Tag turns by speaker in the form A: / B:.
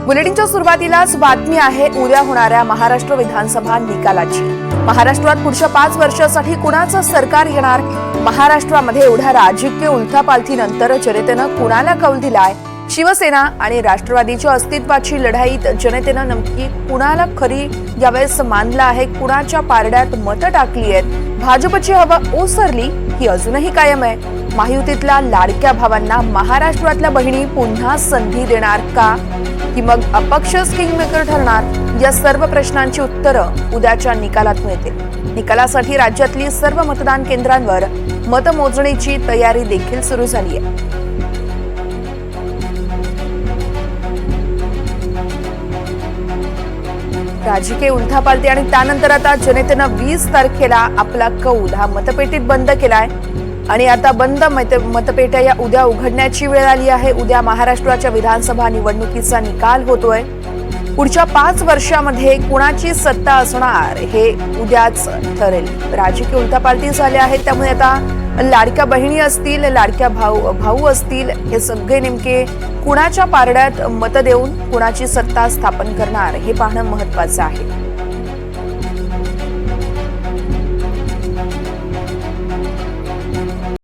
A: बुलेटिनच्या सुरुवातीलाच बातमी आहे उद्या होणाऱ्या महाराष्ट्र विधानसभा निकालाची। महाराष्ट्रात पुढच्या 5 वर्षांसाठी कुणाचं सरकार येणार? महाराष्ट्रामध्ये एवढ्या राजकीय उलथापालथीनंतर जनतेनं कुणाला कौल दिलाय? शिवसेना आणि राष्ट्रवादीच्या अस्तित्वाची लढाईत जनतेनं नक्की कुणाला खरी यावेळेस मानलं आहे? कुणाच्या पारड्यात मतं टाकली आहेत? भाजपची हवा ओसरली ही अजूनही कायम आहे? महायुतीतल्या लाडक्या भावांना महाराष्ट्रातल्या बहिणी पुन्हा संधी देणार का, की मग अपक्षच किंगमेकर ठरणार? या सर्व प्रश्नांची उत्तरं उद्याच्या निकालात मिळतील। निकालासाठी राज्यातली सर्व मतदान केंद्रांवर मतमोजणीची तयारी देखील सुरू झाली आहे। राजकीय उलथापालथी आणि त्यानंतर आता जनतेनं 20 तारखेला आपला कौल हा मतपेटीत बंद केलाय आणि आता बंद मतपेट्या या उद्या उघडण्याची वेळ आली आहे। उद्या महाराष्ट्राच्या विधानसभा निवडणुकीचा निकाल होतोय। पुढच्या 5 वर्षांमध्ये कुणाची सत्ता असणार हे उद्याच ठरेल। राजकीय उलथापालथी झाले आहेत, त्यामुळे आता लाडक्या बहिणी असतील, लाडक्या भाऊ असतील, हे सगळे नेमके कुणाच्या पारड्यात मत देऊन कुणाची सत्ता स्थापन करणार हे पाहणं महत्त्वाचं आहे।